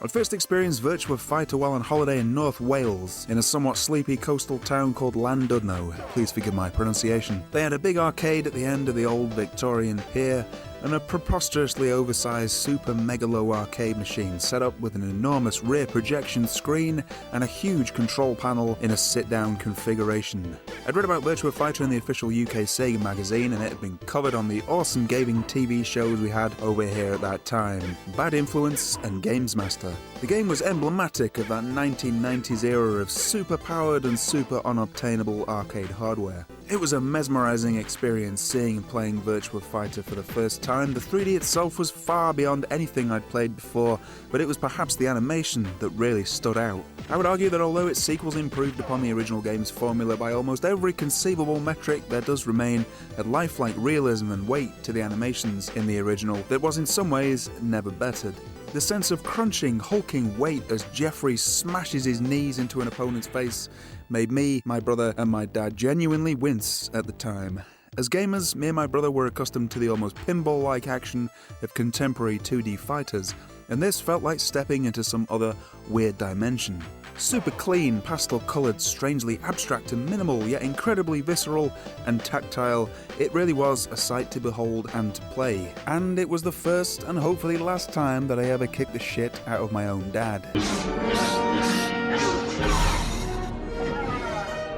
I first experienced Virtua Fighter while on holiday in North Wales, in a somewhat sleepy coastal town called Llandudno. Please forgive my pronunciation. They had a big arcade at the end of the old Victorian pier, and a preposterously oversized super megalo arcade machine set up with an enormous rear projection screen and a huge control panel in a sit-down configuration. I'd read about Virtua Fighter in the official UK Sega magazine, and it had been covered on the awesome gaming TV shows we had over here at that time, Bad Influence and Games Master. The game was emblematic of that 1990s era of super-powered and super unobtainable arcade hardware. It was a mesmerizing experience seeing and playing Virtua Fighter for the first time. The 3D itself was far beyond anything I'd played before, but it was perhaps the animation that really stood out. I would argue that although its sequels improved upon the original game's formula by almost every conceivable metric, there does remain a lifelike realism and weight to the animations in the original that was in some ways never bettered. The sense of crunching, hulking weight as Jeffrey smashes his knees into an opponent's face made me, my brother, and my dad genuinely wince at the time. As gamers, me and my brother were accustomed to the almost pinball-like action of contemporary 2D fighters, and this felt like stepping into some other weird dimension. Super clean, pastel-coloured, strangely abstract and minimal, yet incredibly visceral and tactile, it really was a sight to behold and to play. And it was the first and hopefully last time that I ever kicked the shit out of my own dad.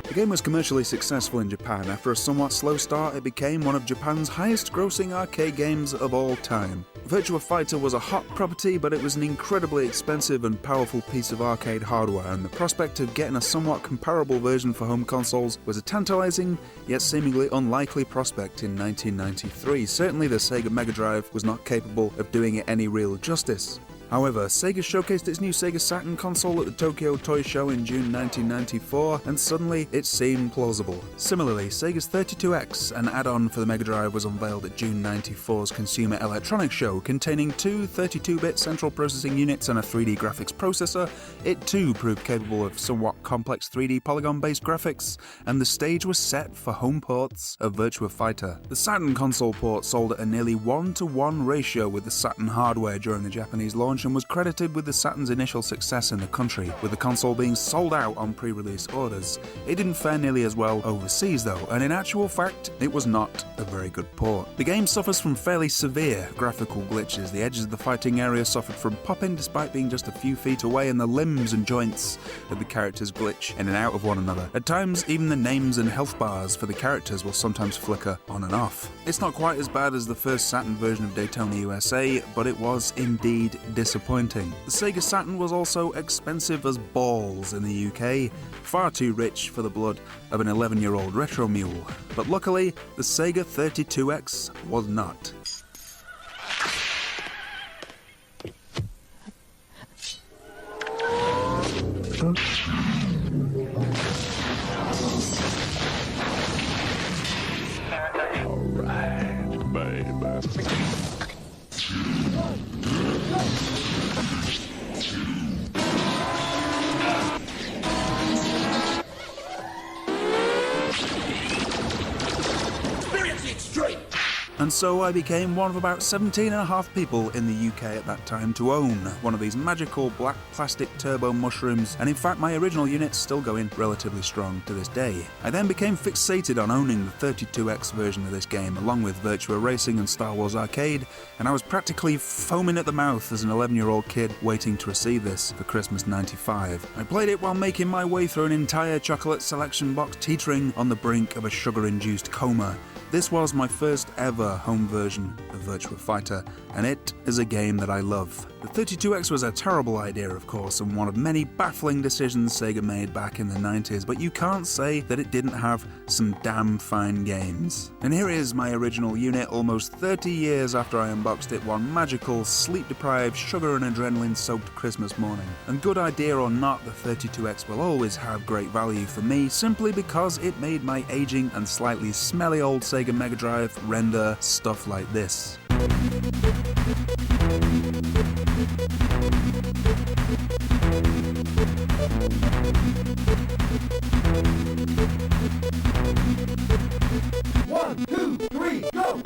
The game was commercially successful in Japan. After a somewhat slow start, it became one of Japan's highest-grossing arcade games of all time. Virtua Fighter was a hot property, but it was an incredibly expensive and powerful piece of arcade hardware, and the prospect of getting a somewhat comparable version for home consoles was a tantalizing, yet seemingly unlikely prospect in 1993. Certainly the Sega Mega Drive was not capable of doing it any real justice. However, Sega showcased its new Sega Saturn console at the Tokyo Toy Show in June 1994, and suddenly it seemed plausible. Similarly, Sega's 32X, an add-on for the Mega Drive, was unveiled at June 94's Consumer Electronics Show, containing two 32-bit central processing units and a 3D graphics processor. It too proved capable of somewhat complex 3D polygon-based graphics, and the stage was set for home ports of Virtua Fighter. The Saturn console port sold at a nearly 1-to-1 ratio with the Saturn hardware during the Japanese launch, and was credited with the Saturn's initial success in the country, with the console being sold out on pre-release orders. It didn't fare nearly as well overseas though, and in actual fact, it was not a very good port. The game suffers from fairly severe graphical glitches. The edges of the fighting area suffered from popping despite being just a few feet away, and the limbs and joints of the characters glitch in and out of one another. At times, even the names and health bars for the characters will sometimes flicker on and off. It's not quite as bad as the first Saturn version of Daytona USA, but it was indeed disappointing. The Sega Saturn was also expensive as balls in the UK, far too rich for the blood of an 11-year-old retro mule. But luckily, the Sega 32X was not. Alright, baby. And so I became one of about 17.5 people in the UK at that time to own one of these magical black plastic turbo mushrooms, and in fact my original unit's still going relatively strong to this day. I then became fixated on owning the 32X version of this game, along with Virtua Racing and Star Wars Arcade, and I was practically foaming at the mouth as an 11-year-old kid waiting to receive this for Christmas '95. I played it while making my way through an entire chocolate selection box, teetering on the brink of a sugar-induced coma. This was my first ever home version of Virtua Fighter, and it is a game that I love. The 32X was a terrible idea, of course, and one of many baffling decisions Sega made back in the 90s, but you can't say that it didn't have some damn fine games. And here is my original unit almost 30 years after I unboxed it one magical, sleep-deprived, sugar and adrenaline-soaked Christmas morning. And good idea or not, the 32X will always have great value for me, simply because it made my aging and slightly smelly old Sega Mega Drive render stuff like this. One, two, three, go!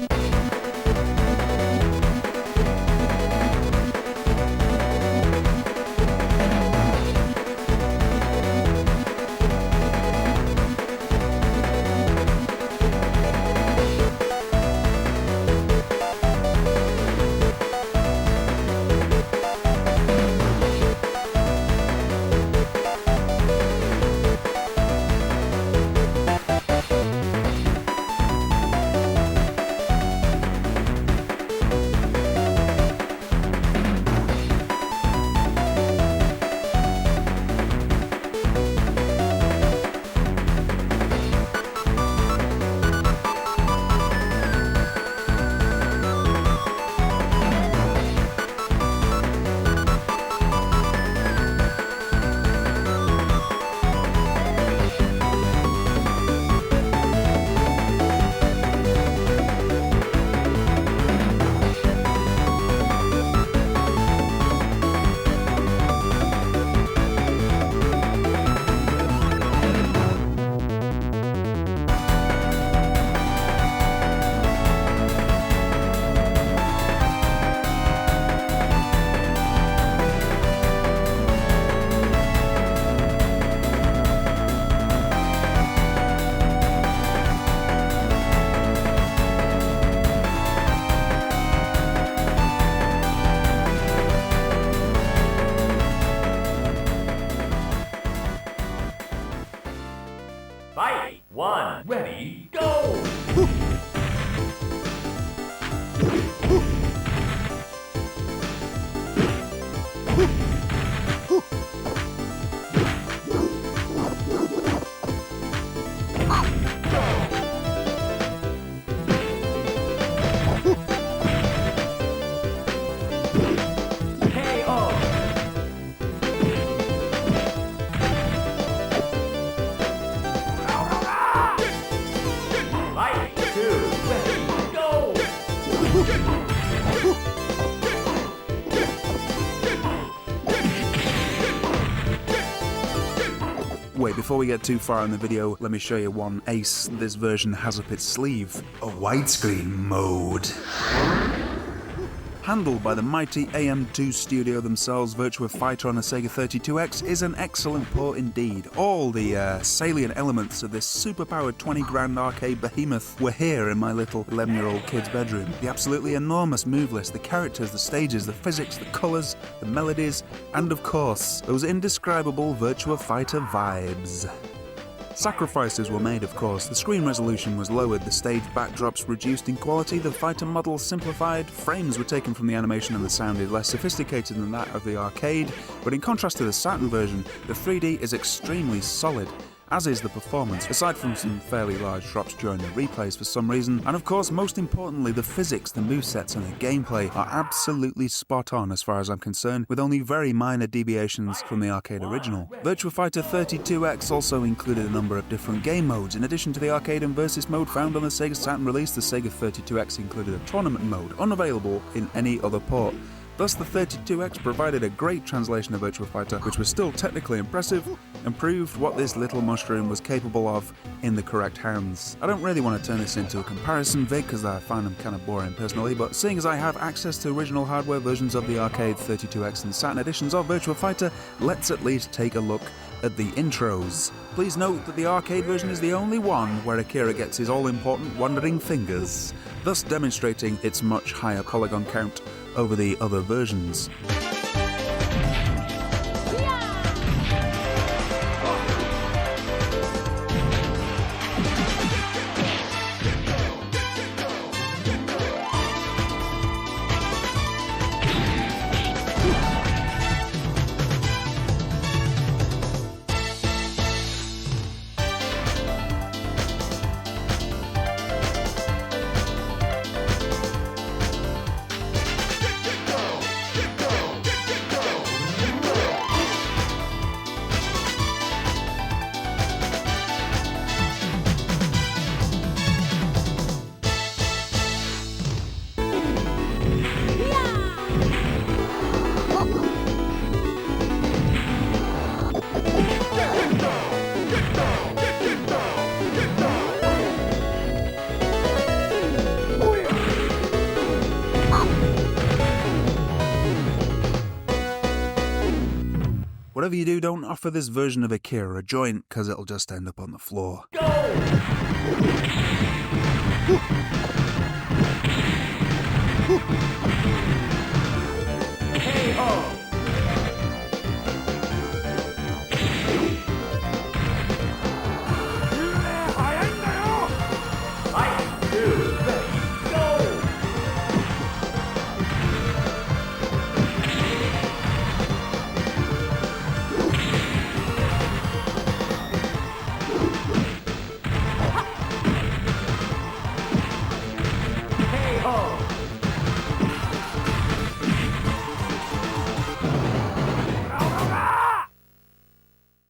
Fight! 1, ready, go! Wait, before we get too far in the video, let me show you one ace this version has up its sleeve. A widescreen mode. Handled by the mighty AM2 studio themselves, Virtua Fighter on a Sega 32X is an excellent port indeed. All the salient elements of this superpowered 20 grand arcade behemoth were here in my little 11-year-old kid's bedroom. The absolutely enormous move list, the characters, the stages, the physics, the colours, the melodies, and of course, those indescribable Virtua Fighter vibes. Sacrifices were made, of course. The screen resolution was lowered, the stage backdrops reduced in quality, the fighter models simplified, frames were taken from the animation and the sound is less sophisticated than that of the arcade, but in contrast to the Saturn version, the 3D is extremely solid, as is the performance, aside from some fairly large drops during the replays for some reason, and of course, most importantly, the physics, the movesets and the gameplay are absolutely spot on as far as I'm concerned, with only very minor deviations from the arcade original. Virtua Fighter 32X also included a number of different game modes. In addition to the arcade and versus mode found on the Sega Saturn release, the Sega 32X included a tournament mode, unavailable in any other port. Thus, the 32X provided a great translation of Virtua Fighter, which was still technically impressive, and proved what this little mushroom was capable of in the correct hands. I don't really want to turn this into a comparison vid, because I find them kind of boring personally, but seeing as I have access to original hardware versions of the arcade 32X and Saturn editions of Virtua Fighter, let's at least take a look at the intros. Please note that the arcade version is the only one where Akira gets his all-important wandering fingers, thus demonstrating its much higher polygon count over the other versions. Whatever you do, don't offer this version of Akira a joint, because it'll just end up on the floor. Go! K.O.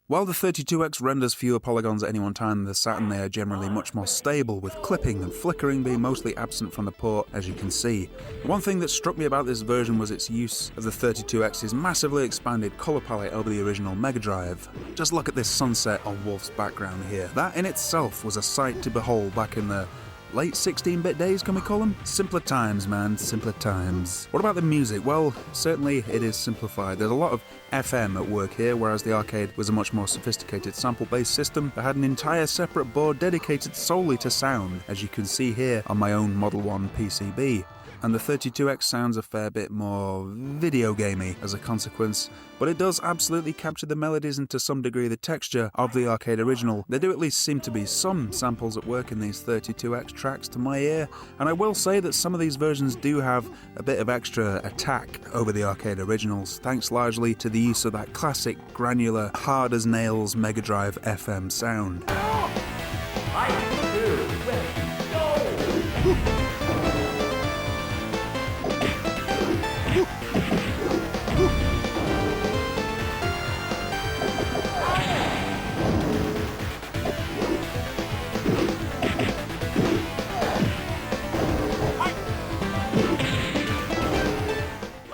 While the 32X renders fewer polygons at any one time than the Saturn, they are generally much more stable, with clipping and flickering being mostly absent from the port, as you can see. One thing that struck me about this version was its use of the 32X's massively expanded colour palette over the original Mega Drive. Just look at this sunset on Wolf's background here. That in itself was a sight to behold back in the late 16-bit days, can we call them? Simpler times, man, simpler times. What about the music? Well, certainly it is simplified. There's a lot of FM at work here, whereas the arcade was a much more sophisticated sample-based system that had an entire separate board dedicated solely to sound, as you can see here on my own Model 1 PCB. and the 32X sounds a fair bit more video gamey as a consequence, but it does absolutely capture the melodies and to some degree the texture of the arcade original. There do at least seem to be some samples at work in these 32X tracks to my ear, and I will say that some of these versions do have a bit of extra attack over the arcade originals, thanks largely to the use of that classic granular, hard-as-nails Mega Drive FM sound.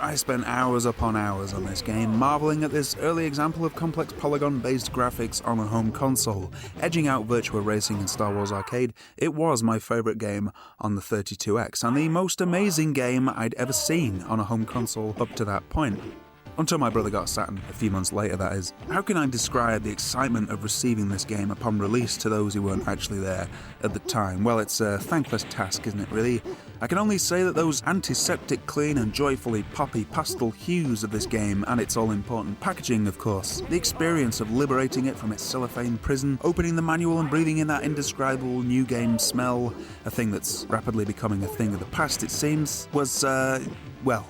I spent hours upon hours on this game, marveling at this early example of complex polygon-based graphics on a home console. Edging out Virtua Racing and Star Wars Arcade, it was my favourite game on the 32X, and the most amazing game I'd ever seen on a home console up to that point. Until my brother got a Saturn, a few months later that is. How can I describe the excitement of receiving this game upon release to those who weren't actually there at the time? Well, it's a thankless task, isn't it really? I can only say that those antiseptic clean and joyfully poppy pastel hues of this game, and its all-important packaging, of course, the experience of liberating it from its cellophane prison, opening the manual and breathing in that indescribable new game smell, a thing that's rapidly becoming a thing of the past, it seems, was, well,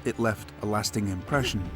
it left a lasting impression.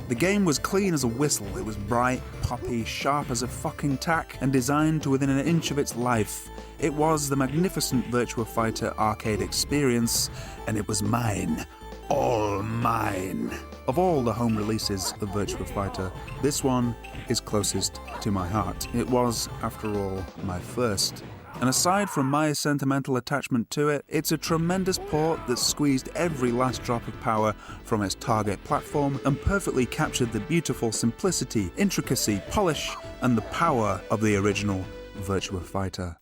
The game was clean as a whistle, it was bright, poppy, sharp as a fucking tack, and designed to within an inch of its life. It was the magnificent Virtua Fighter arcade experience, and it was mine. All mine. Of all the home releases of Virtua Fighter, this one is closest to my heart. It was, after all, my first. And aside from my sentimental attachment to it, it's a tremendous port that squeezed every last drop of power from its target platform and perfectly captured the beautiful simplicity, intricacy, polish, and the power of the original Virtua Fighter.